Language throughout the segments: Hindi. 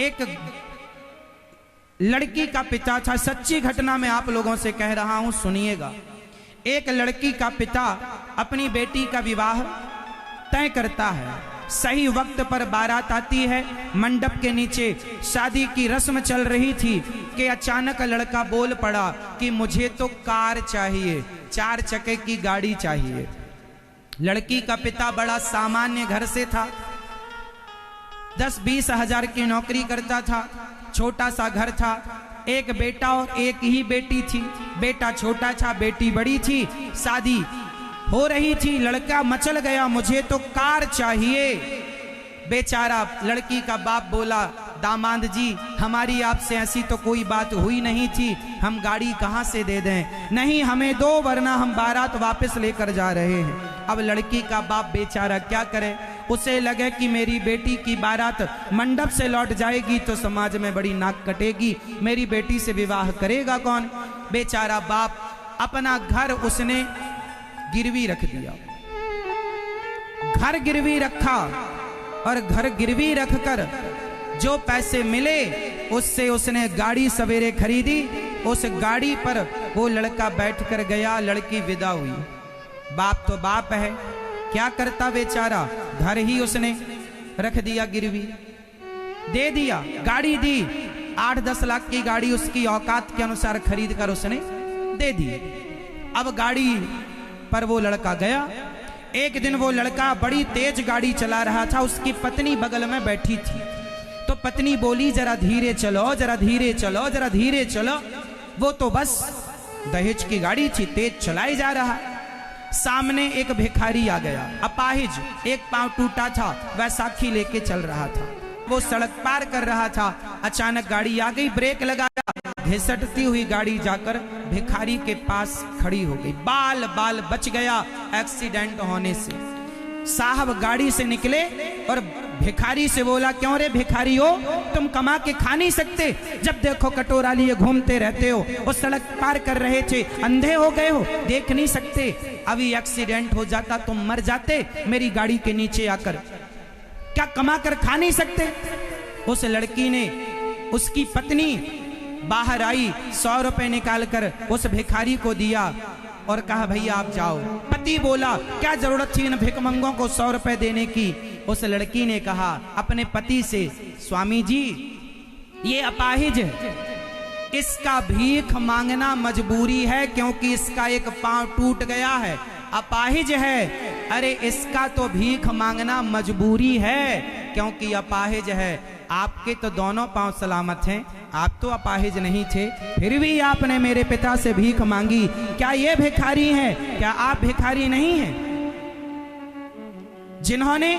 एक लड़की का पिता था, सच्ची घटना मैं आप लोगों से कह रहा हूं, सुनिएगा। एक लड़की का पिता अपनी बेटी का विवाह तय करता है। सही वक्त पर बारात आती है, मंडप के नीचे शादी की रस्म चल रही थी कि अचानक लड़का बोल पड़ा कि मुझे तो कार चाहिए, 4 चक्के की गाड़ी चाहिए। लड़की का पिता बड़ा सामान्य घर से था, 10-20 हजार की नौकरी करता था, छोटा सा घर था, एक बेटा और एक ही बेटी थी। बेटा छोटा था, बेटी बड़ी थी, शादी हो रही थी। लड़का मचल गया, मुझे तो कार चाहिए। बेचारा लड़की का बाप बोला, दामाद जी हमारी आपसे ऐसी तो कोई बात हुई नहीं थी, हम गाड़ी कहां से दे दें? नहीं हमें दो, वरना हम बारात वापस लेकर जा रहे हैं। अब लड़की का बाप बेचारा क्या करे, उसे लगे कि मेरी बेटी की बारात मंडप से लौट जाएगी तो समाज में बड़ी नाक कटेगी, मेरी बेटी से विवाह करेगा कौन? बेचारा बाप अपना घर उसने गिरवी रख दिया। घर गिरवी रखा और घर गिरवी रखकर जो पैसे मिले उससे उसने गाड़ी सवेरे खरीदी। उस गाड़ी पर वो लड़का बैठकर गया, लड़की विदा हुई। बाप तो बाप है, क्या करता बेचारा, घर ही उसने रख दिया, गिरवी दे दिया, गाड़ी दी। 8-10 लाख की गाड़ी उसकी औकात के अनुसार खरीद कर उसने दे दी। अब गाड़ी पर वो लड़का गया। एक दिन वो लड़का बड़ी तेज गाड़ी चला रहा था, उसकी पत्नी बगल में बैठी थी। तो पत्नी बोली, जरा धीरे चलो, जरा धीरे चलो, जरा धीरे चलो। वो तो बस दहेज की गाड़ी थी, तेज चलाई जा रहा। सामने एक भिखारी आ गया, अपाहिज, एक पांव टूटा था, वैसाखी लेके चल रहा था। वो सड़क पार कर रहा था, अचानक गाड़ी आ गई, ब्रेक लगाया, घिसटती हुई गाड़ी जाकर भिखारी के पास खड़ी हो गई। बाल बाल बच गया एक्सीडेंट होने से। साहब गाड़ी से निकले और भिखारी से बोला, क्यों रे भिखारी हो, तुम कमा के खा नहीं सकते? जब देखो कटोरा लिए घूमते रहते हो। वो सड़क पार कर रहे थे, अंधे हो गए हो, देख नहीं सकते? अभी एक्सीडेंट हो जाता, तुम मर जाते मेरी गाड़ी के नीचे आकर। क्या कमा कर खा नहीं सकते? उस लड़की ने, उसकी पत्नी बाहर आई, 100 रुपए निकाल कर उस भिखारी को दिया और कहा, भैया आप जाओ। पति बोला, क्या जरूरत थी इन भिखमंगों को 100 रुपए देने की? उस लड़की ने कहा अपने पति से, स्वामी जी ये अपाहिज है, इसका भीख मांगना मजबूरी है क्योंकि इसका एक पांव टूट गया है, अपाहिज है। अरे इसका तो भीख मांगना मजबूरी है क्योंकि अपाहिज है। आपके तो दोनों पांव सलामत हैं, आप तो अपाहिज नहीं थे, फिर भी आपने मेरे पिता से भीख मांगी। क्या ये भिखारी हैं? क्या आप भिखारी नहीं हैं? जिन्होंने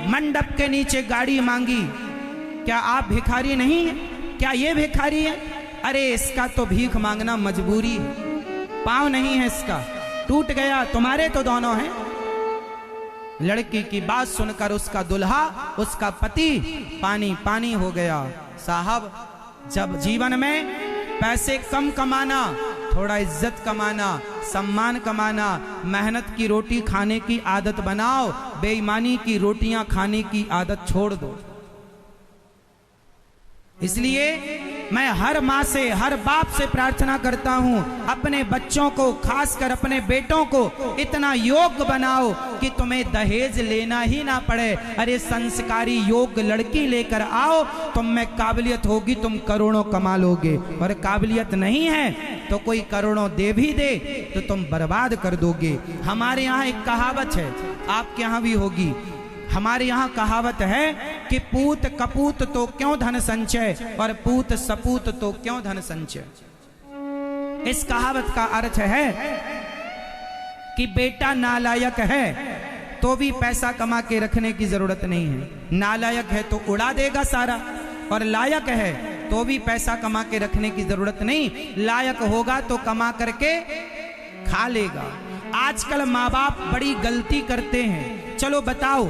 मंडप के नीचे गाड़ी मांगी, क्या आप भिखारी नहीं हैं? क्या ये भिखारी है? अरे इसका तो भीख मांगना मजबूरी है, पांव नहीं है इसका, टूट गया, तुम्हारे तो दोनों हैं। लड़की की बात सुनकर उसका दुल्हा, उसका पति पानी पानी हो गया। साहब जब जीवन में पैसे कम कमाना, थोड़ा इज्जत कमाना, सम्मान कमाना, मेहनत की रोटी खाने की आदत बनाओ, बेईमानी की रोटियां खाने की आदत छोड़ दो। इसलिए मैं हर माँ से, हर बाप से प्रार्थना करता हूँ, अपने बच्चों को, खासकर अपने बेटों को इतना योग्य बनाओ कि तुम्हें दहेज लेना ही ना पड़े। अरे संस्कारी योग्य लड़की लेकर आओ, तुम में काबिलियत होगी, तुम करोड़ों कमा लोगे। और काबिलियत नहीं है तो कोई करोड़ों दे भी दे तो तुम बर्बाद कर दोगे। हमारे यहाँ एक कहावत है, आपके यहाँ भी होगी। हमारे यहाँ कहावत है कि पूत कपूत तो क्यों धन संचय और पूत सपूत तो क्यों धन संचय। इस कहावत का अर्थ है कि बेटा नालायक है तो भी पैसा कमा के रखने की जरूरत नहीं है। नालायक है तो उड़ा देगा सारा, और लायक है तो भी पैसा कमा के रखने की जरूरत नहीं, लायक होगा तो कमा करके खा लेगा। आजकल माँ बाप बड़ी गलती करते हैं। चलो बताओ,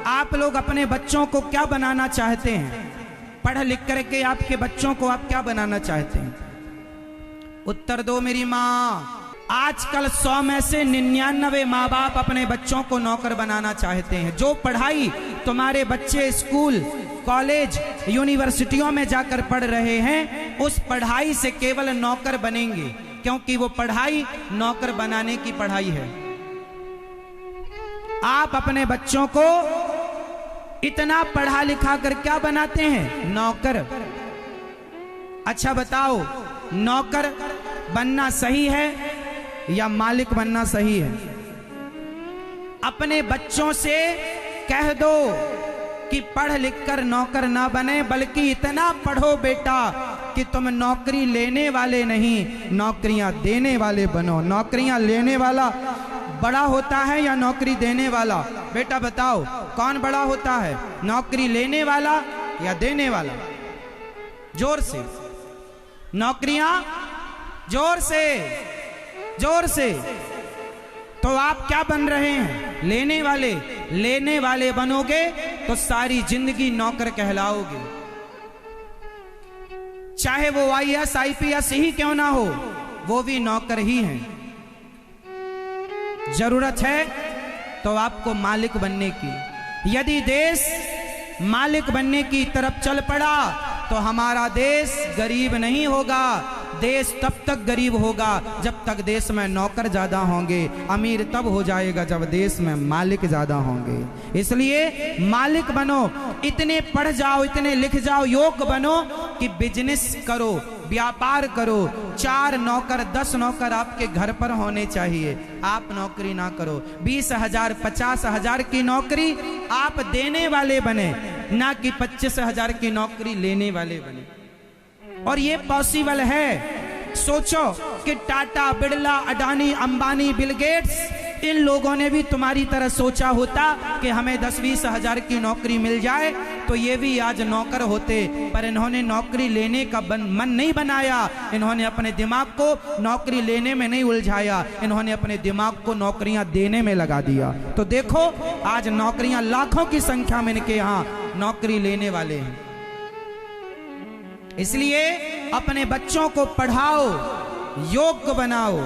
आप लोग अपने बच्चों को क्या बनाना चाहते हैं? पढ़ लिख करके आपके बच्चों को आप क्या बनाना चाहते हैं? उत्तर दो मेरी माँ। आजकल 100 में से 99 माँ बाप अपने बच्चों को नौकर बनाना चाहते हैं। जो पढ़ाई तुम्हारे बच्चे स्कूल कॉलेज यूनिवर्सिटियों में जाकर पढ़ रहे हैं, उस पढ़ाई से केवल नौकर बनेंगे, क्योंकि वो पढ़ाई नौकर बनाने की पढ़ाई है। आप अपने बच्चों को इतना पढ़ा लिखा कर क्या बनाते हैं? नौकर। अच्छा बताओ, नौकर बनना सही है या मालिक बनना सही है? अपने बच्चों से कह दो कि पढ़ लिख कर नौकर ना बने, बल्कि इतना पढ़ो बेटा कि तुम नौकरी लेने वाले नहीं, नौकरियां देने वाले बनो। नौकरियां लेने वाला बड़ा होता है या नौकरी देने वाला? बेटा बताओ, कौन बड़ा होता है, नौकरी लेने वाला या देने वाला? जोर से, नौकरियां, जोर से, जोर से। तो आप क्या बन रहे हैं? लेने वाले। लेने वाले बनोगे तो सारी जिंदगी नौकर कहलाओगे, चाहे वो IAS IPS ही क्यों ना हो, वो भी नौकर ही हैं। जरूरत है तो आपको मालिक बनने की। यदि देश मालिक बनने की तरफ चल पड़ा तो हमारा देश गरीब नहीं होगा। देश तब तक गरीब होगा जब तक देश में नौकर ज्यादा होंगे। अमीर तब हो जाएगा जब देश में मालिक ज्यादा होंगे। इसलिए मालिक बनो, इतने पढ़ जाओ, इतने लिख जाओ, योग्य बनो कि बिजनेस करो, व्यापार करो। 4 नौकर 10 नौकर आपके घर पर होने चाहिए। आप नौकरी ना करो। 20,000 50,000 की नौकरी आप देने वाले बने, ना कि 25,000 की नौकरी लेने वाले बने। और ये पॉसिबल है। सोचो कि टाटा, बिरला, अडानी, अंबानी, बिल गेट्स, इन लोगों ने भी तुम्हारी तरह सोचा होता कि हमें 10-20 हजार की नौकरी मिल जाए तो ये भी आज नौकर होते। पर इन्होंने नौकरी लेने का मन नहीं बनाया। इन्होंने अपने दिमाग को नौकरी लेने में नहीं उलझाया, इन्होंने अपने दिमाग को नौकरियां देने में लगा दिया। तो देखो आज नौकरियां लाखों की संख्या में इनके यहाँ नौकरी लेने वाले हैं। इसलिए अपने बच्चों को पढ़ाओ, योग्य बनाओ।